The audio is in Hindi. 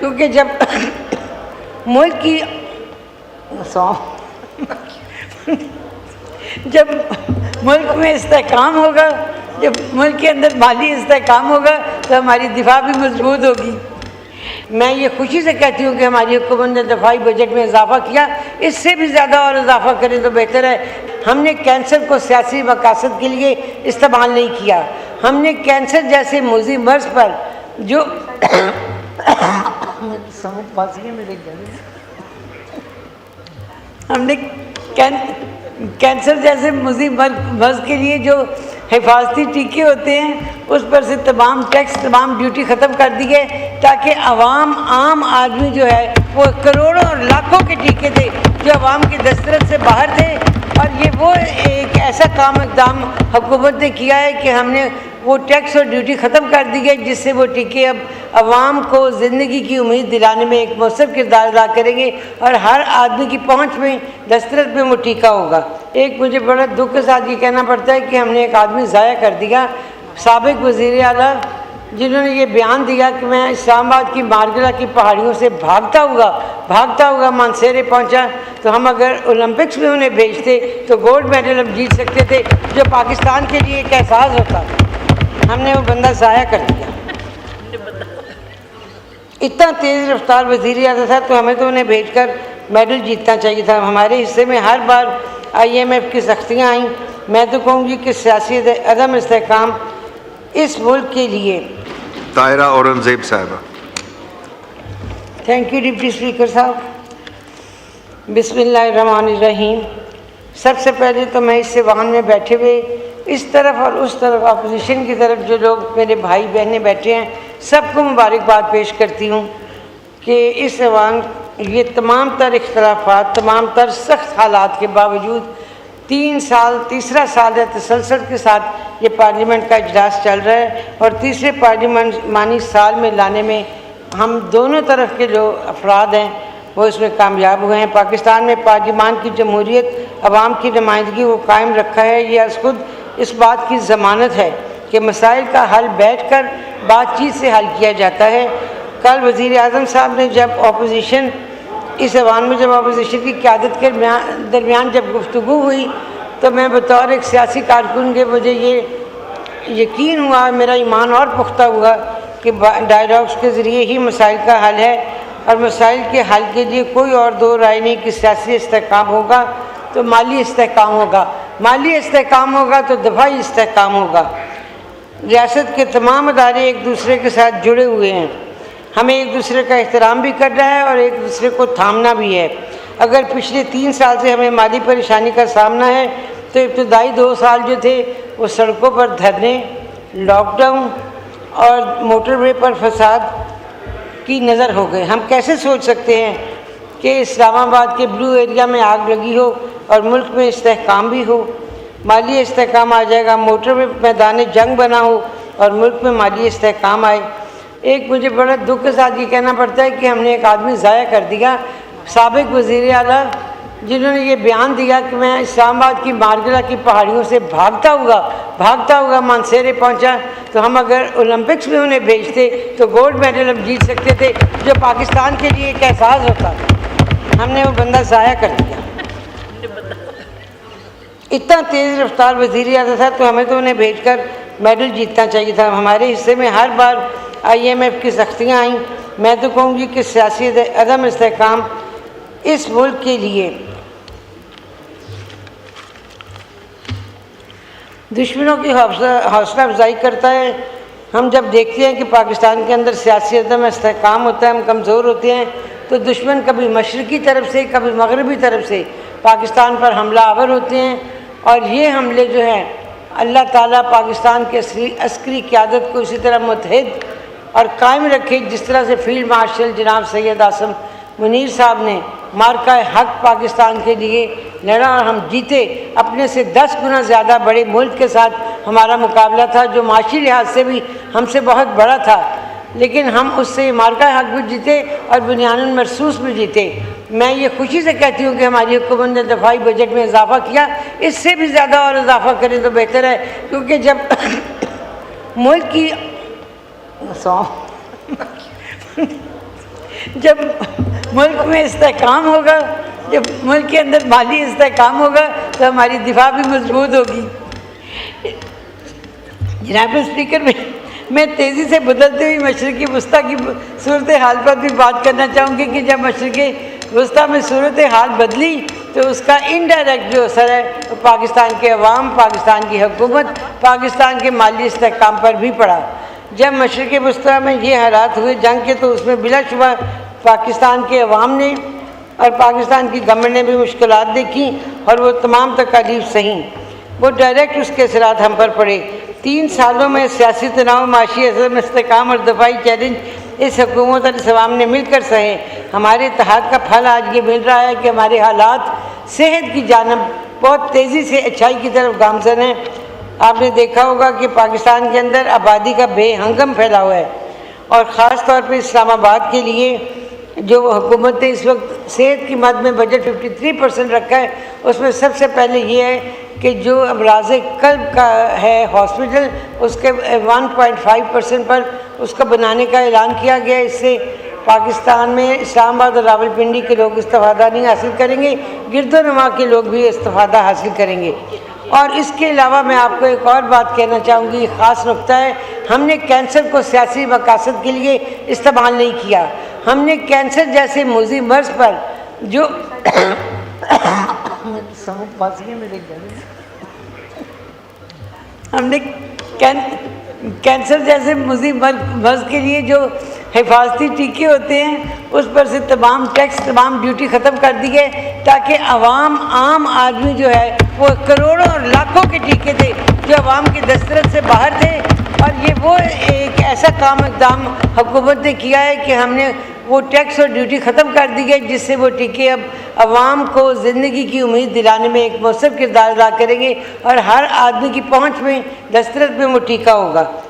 क्योंकि जब मुल्क की जब मुल्क में इस्तेहकाम होगा, जब मुल्क के अंदर माली इस्तेहकाम होगा तो हमारी दिफा भी मजबूत होगी। मैं ये खुशी से कहती हूँ कि हमारी हुकूमत ने दफाई बजट में इजाफा किया, इससे भी ज़्यादा और इजाफा करें तो बेहतर है। हमने कैंसर को सियासी मकासद के लिए इस्तेमाल नहीं किया। हमने कैंसर जैसे मुज़ी मर्ज पर जो हमने कैंसर जैसे मुज़ीब मर्ज के लिए जो हिफाजती टीके होते हैं उस पर से तमाम टैक्स, तमाम ड्यूटी ख़त्म कर दी है, ताकि आम आदमी जो है वो करोड़ों और लाखों के टीके थे जो अवाम की दस्तरस से बाहर थे। और ये वो एक ऐसा इक़दाम हुकूमत ने किया है कि हमने वो टैक्स और ड्यूटी ख़त्म कर दी है, जिससे वो टीके अब अवाम को ज़िंदगी की उम्मीद दिलाने में एक मौसर किरदार अदा करेंगे और हर आदमी की पहुँच में, दस्तरस में वो टीका होगा। एक मुझे बड़ा दुख के साथ ये कहना पड़ता है कि हमने एक आदमी ज़ाया कर दिया, साबिक़ वज़ीर आला, जिन्होंने ये बयान दिया कि मैं इस्लामाबाद की मारगला की पहाड़ियों से भागता हुआ मानसेरे पहुंचा, तो हम अगर ओलंपिक्स में उन्हें भेजते तो गोल्ड मेडल हम जीत सकते थे, जो पाकिस्तान के लिए एक एहसास होता। हमने वो बंदा ज़ाया कर दिया। इतना तेज़ रफ्तार वज़ीर आला था, तो हमें तो उन्हें भेजकर मेडल जीतना चाहिए था। हमारे हिस्से में हर बार IMF की सख्तियाँ आईं। मैं तो कहूँगी कि सियासी अदम इस्तेहकाम इस मुल्क के लिए। ताहिरा औरंगज़ेब साहिबा। थैंक यू डिप्टी स्पीकर साहब। बिस्मिल्लाहिर्रहमानिर्रहीम। सबसे पहले तो मैं इस ऐवान में बैठे हुए इस तरफ और उस तरफ अपोजिशन की तरफ जो लोग मेरे भाई बहनें बैठे हैं, सबको मुबारकबाद पेश करती हूँ कि इस ऐवान ये तमाम तर इख्तलाफात, तमाम तर सख्त हालात के बावजूद 3 साल, तीसरा साल है तसलसल के साथ ये पार्लियामेंट का इजलास चल रहा है और तीसरे पार्लियामानी साल में लाने में हम दोनों तरफ के जो अफराद हैं वो इसमें कामयाब हुए हैं। पाकिस्तान में पार्लियामान की जमहूरियत, अवाम की नुमाइंदगी वो कायम रखा है। ये खुद इस बात की ज़मानत है कि मसाइल का हल बैठकर बातचीत से हल किया जाता है। कल वज़ीर आज़म साहब ने जब अपोजिशन इस ऐवान में जब अपोजिशन की क़यादत के दरमियान जब गुफ्तगू हुई, तो मैं बतौर एक सियासी कारकुन के मुझे ये यकीन हुआ, मेरा ईमान और पुख्ता हुआ कि डायलॉग्स के ज़रिए ही मसाइल का हल है और मसाइल के हल के लिए कोई और दो राय नहीं कि सियासी इस्तेहकाम होगा तो माली इस्तेहकाम होगा, माली इस्तेहकाम होगा तो दफाई इस्तेहकाम होगा। रियासत के तमाम अदारे एक दूसरे के साथ जुड़े हुए हैं, हमें एक दूसरे का एहतराम भी करना है और एक दूसरे को थामना भी है। अगर पिछले 3 साल से हमें माली परेशानी का सामना है तो इब्तदाई 2 साल जो थे वो सड़कों पर धरने, लॉकडाउन और मोटरवे पर फसाद की नज़र हो गए। हम कैसे सोच सकते हैं कि इस्लामाबाद के ब्लू एरिया में आग लगी हो और मुल्क में इस्तेहकाम भी हो, माली इस्तेहकाम आ जाएगा, मोटरवे मैदान जंग बना हो और मुल्क में माली इस्तेहकाम आए। एक मुझे बड़ा दुख के साथ ये कहना पड़ता है कि हमने एक आदमी ज़ाया कर दिया, साबिक़ वज़ीर आला, जिन्होंने ये बयान दिया कि मैं इस्लामाबाद की मारगला की पहाड़ियों से भागता हुआ मानसेरे पहुंचा, तो हम अगर ओलंपिक्स में उन्हें भेजते तो गोल्ड मेडल हम जीत सकते थे, जो पाकिस्तान के लिए एक एहसास होता। हमने वो बंदा ज़ाया कर दिया। इतना तेज़ रफ्तार वज़ीर आला था, तो हमें तो उन्हें भेजकर मेडल जीतना चाहिए था। हमारे हिस्से में हर बार IMF की सख्तियाँ आईं। मैं तो कहूँगी कि सियासी अदम इस्तेहकाम इस मुल्क के लिए दुश्मनों की हौसला अफजाई करता है। हम जब देखते हैं कि पाकिस्तान के अंदर सियासी अदम इस्तेहकाम होता है, हम कमज़ोर होते हैं, तो दुश्मन कभी मशरक़ी तरफ से कभी मगरबी तरफ से पाकिस्तान पर हमला आवर होते हैं। और ये हमले जो हैं, अल्लाह ताला पाकिस्तान के अस्करी क़यादत को इसी तरह मुतहिद और कायम रखे जिस तरह से फील्ड मार्शल जनाब सैयद आसिम मुनीर साहब ने मार्का हक पाकिस्तान के लिए लड़ा और हम जीते। अपने से 10 गुना ज़्यादा बड़े मुल्क के साथ हमारा मुकाबला था, जो माशी लिहाज से भी हमसे बहुत बड़ा था, लेकिन हम उससे मार्का हक भी जीते और बुनियानुल मरसूस भी जीते। मैं ये खुशी से कहती हूँ कि हमारी हुकूमत ने दफाई बजट में इजाफा किया, इससे भी ज़्यादा और इजाफा करें तो बेहतर है, क्योंकि जब मुल्क की जब मुल्क में इस्तेहकाम होगा, जब मुल्क के अंदर माली इस्तेहकाम होगा तो हमारी दिफा भी मजबूत होगी। जनाब स्पीकर, मैं तेज़ी से बदलती हुई मशरक़ी वस्ता की सूरत हाल पर भी बात करना चाहूँगी कि जब मशरक़ी वस्ता में सूरत हाल बदली तो उसका इनडायरेक्ट जो असर है पाकिस्तान के अवाम, पाकिस्तान की हुकूमत, पाकिस्तान के माली इस्तेहकाम पर भी पड़ा। जब मशरक़ी वस्ता में ये हालात हुए जंग के, तो उसमें बिलाशुबा पाकिस्तान के अवाम ने और पाकिस्तान की गवर्नमेंट ने भी मुश्किलात देखी और वो तमाम तकालीफ सही, वो डायरेक्ट उसके असरात हम पर पड़े। 3 सालों में सियासी तनाव, माशी असर, इस्तेहकाम और दफाई चैलेंज इस हुकूमत और इस अवाम ने मिलकर सहे। हमारे इत्तेहाद का फल आज ये मिल रहा है कि हमारे हालात सेहत की जानब बहुत तेज़ी से अच्छाई की तरफ गामजन हैं। आपने देखा होगा कि पाकिस्तान के अंदर आबादी का बेहंगम फैला हुआ है और ख़ास तौर पर इस्लामाबाद के लिए जो हुकूमत ने इस वक्त सेहत की मद में बजट 53% रखा है, उसमें सबसे पहले ये है कि जो अमराज़ कल्ब का है हॉस्पिटल, उसके 1.5% पर उसका बनाने का ऐलान किया गया। इससे पाकिस्तान में इस्लामाबाद और रावलपिंडी के लोग इस्तिफ़ादा नहीं हासिल करेंगे, गिरदोनवा के लोग भी इस्तिफ़ादा हासिल करेंगे। और इसके अलावा मैं आपको एक और बात कहना चाहूँगी, ख़ास नुक्ता है, हमने कैंसर को सियासी मकासद के लिए इस्तेमाल नहीं किया। हमने कैंसर जैसे मुज़ी मर्ज़ पर जो हमने कैंसर जैसे मुज़ी मर्ज़ के लिए जो हिफाजती टीके होते हैं उस पर से तमाम टैक्स, तमाम ड्यूटी ख़त्म कर दी है, ताकि आम आदमी जो है वो करोड़ों और लाखों के टीके थे जो अवाम की दस्तरस से बाहर थे। और ये वो एक ऐसा इक़दाम हुकूमत ने किया है कि हमने वो टैक्स और ड्यूटी ख़त्म कर दी है, जिससे वो टीके अब अवाम को ज़िंदगी की उम्मीद दिलाने में एक मौसर किरदार अदा करेंगे और हर आदमी की पहुँच में, दस्तरस में वो टीका होगा।